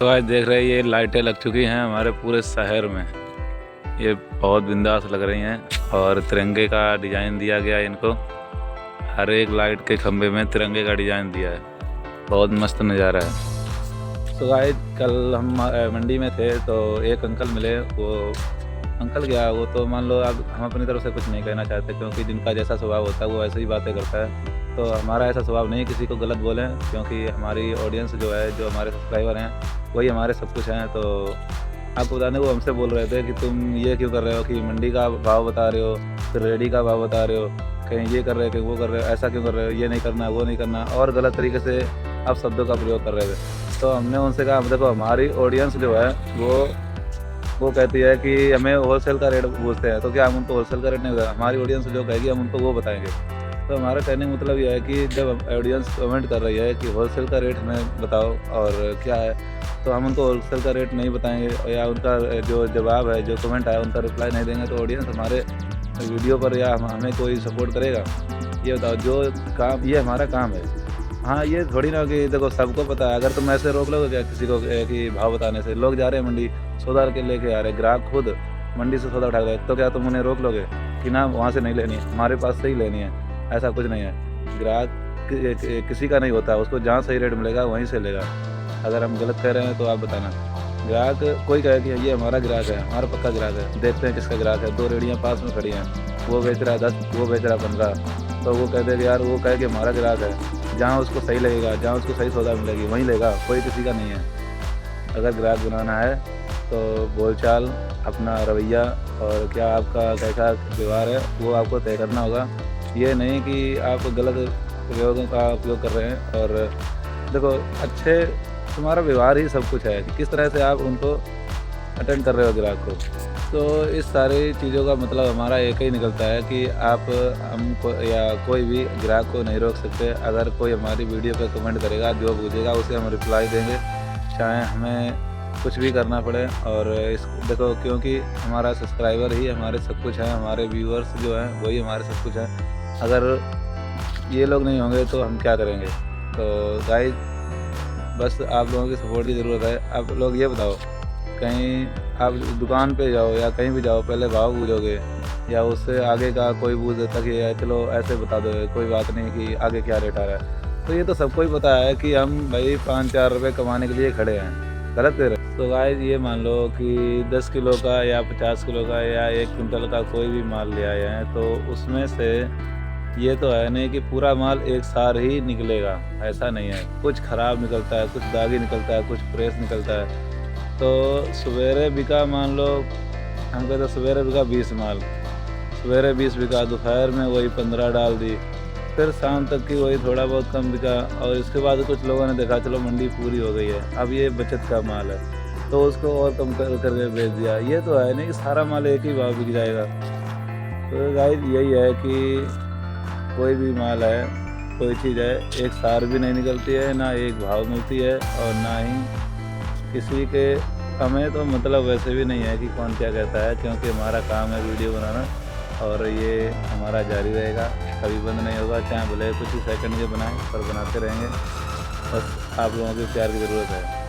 तो आज देख रहे हैं ये लाइटें लग चुकी हैं हमारे पूरे शहर में। ये बहुत बिंदास लग रही हैं और तिरंगे का डिज़ाइन दिया गया है इनको। हर एक लाइट के खंभे में तिरंगे का डिज़ाइन दिया है। बहुत मस्त नज़ारा है। तो आज कल हम मंडी में थे तो एक अंकल मिले। वो अंकल क्या, वो तो मान लो अब हम अपनी तरफ से कुछ नहीं कहना चाहते क्योंकि जिनका जैसा स्वभाव होता है वो ऐसे ही बातें करता है। तो हमारा ऐसा स्वभाव नहीं है किसी को गलत बोलें, क्योंकि हमारी ऑडियंस जो है, जो हमारे सब्सक्राइबर हैं, वही हमारे सब कुछ हैं। तो आपको बताने वो हमसे बोल रहे थे कि तुम ये क्यों कर रहे हो कि मंडी का भाव बता रहे हो, फिर रेडी का भाव बता रहे हो, कहीं ये कर रहे हो कहीं वो कर रहे हो, ऐसा क्यों कर रहे हो, ये नहीं करना वो नहीं करना, और गलत तरीके से आप शब्दों का प्रयोग कर रहे थे। तो हमने उनसे कहा, हम देखो हमारी ऑडियंस जो है वो कहती है कि हमें होलसेल का रेट पूछते हैं, तो क्या हम उनको होलसेल का रेट नहीं बताएं? हमारी ऑडियंस जो कहेगी हम उनको वो बताएंगे। तो हमारा कहने का मतलब यह है कि जब ऑडियंस कमेंट कर रही है कि होलसेल का रेट हमें बताओ और क्या है, तो हम उनको होलसेल का रेट नहीं बताएंगे या उनका जो जवाब है, जो कमेंट है, उनका रिप्लाई नहीं देंगे, तो ऑडियंस हमारे वीडियो पर या हमें कोई सपोर्ट करेगा? ये बताओ। जो काम, ये हमारा काम है। हाँ, ये थोड़ी ना कि देखो सबको पता है। अगर तुम ऐसे रोक लोगे क्या किसी को कि भाव बताने से? लोग जा रहे हैं मंडी, सौदा के लेके आ रहे हैं, ग्राहक खुद मंडी से सौदा उठा रहे हैं, तो क्या तुम उन्हें रोक लोगे कि ना वहाँ से नहीं लेनी है, हमारे पास से ही लेनी है? ऐसा कुछ नहीं है। ग्राहक किसी का नहीं होता, उसको जहाँ सही रेट मिलेगा वहीं से लेगा। अगर हम गलत कह रहे हैं तो आप बताना। ग्राहक कोई कहे कि ये हमारा ग्राहक है, हमारा पक्का ग्राहक है, देखते हैं किसका ग्राहक है। 2 रेहड़ियाँ पास में खड़ी हैं, वो बेच रहा है 10, वो बेच रहा है 15, तो वो कहते हैं कि यार वो कहे कि हमारा ग्राहक है, जहाँ उसको सही लगेगा, जहाँ उसको सही सौदा मिलेगी वहीं लेगा, कोई किसी का नहीं है। अगर ग्राहक बनाना है तो बोलचाल, अपना रवैया और क्या आपका कैसा व्यवहार है वो आपको तय करना होगा। ये नहीं कि आप गलत प्रयोगों का उपयोग कर रहे हैं। और देखो, अच्छे तुम्हारा व्यवहार ही सब कुछ है कि किस तरह से आप उनको अटेंड कर रहे हो ग्राहक को। तो इस सारी चीज़ों का मतलब हमारा एक ही निकलता है कि आप हमको या कोई भी ग्राहक को नहीं रोक सकते। अगर कोई हमारी वीडियो पे कमेंट करेगा, जो पूछेगा उसे हम रिप्लाई देंगे, चाहे हमें कुछ भी करना पड़े। और इस देखो, क्योंकि हमारा सब्सक्राइबर ही हमारे सब कुछ है, हमारे व्यूअर्स जो हैं वही हमारे सब कुछ हैं। अगर ये लोग नहीं होंगे तो हम क्या करेंगे? तो गाइस, बस आप लोगों की सपोर्ट की ज़रूरत है। आप लोग ये बताओ, कहीं आप दुकान पे जाओ या कहीं भी जाओ, पहले भाव पूछोगे या उससे आगे का कोई पूछ देता कि यार चलो ऐसे बता दो, कोई बात नहीं कि आगे क्या रेट आ रहा है? तो ये तो सबको ही पता है कि हम भाई 5-4 रुपये कमाने के लिए खड़े हैं, गलत दे रहे हैं। तो गाइस, ये मान लो कि 10 किलो का या 50 किलो का या 1 कुंटल का कोई भी माल ले आए हैं, तो उसमें से ये तो है नहीं कि पूरा माल एक सार ही निकलेगा, ऐसा नहीं है। कुछ ख़राब निकलता है, कुछ दागी निकलता है, कुछ फ्रेश निकलता है। तो सवेरे बिका, मान लो हम कहते सवेरे बिका 20 माल, सवेरे 20 बिका, दोपहर में वही 15 डाल दी, फिर शाम तक की वही थोड़ा बहुत कम बिका, और इसके बाद कुछ लोगों ने देखा चलो मंडी पूरी हो गई है, अब ये बचत का माल है, तो उसको और कम करके बेच दिया। ये तो है नहीं कि सारा माल एक ही भाव बिक जाएगा। तो गाइस, यही है कि कोई भी माल है, कोई चीज़ है, एक सार भी नहीं निकलती है, ना एक भाव मिलती है, और ना ही किसी के हमें तो मतलब वैसे भी नहीं है कि कौन क्या कहता है, क्योंकि हमारा काम है वीडियो बनाना और ये हमारा जारी रहेगा, कभी बंद नहीं होगा। चाहे भले कुछ ही सेकंड के बनाएं, पर बनाते रहेंगे। बस आप लोगों के प्यार की ज़रूरत है।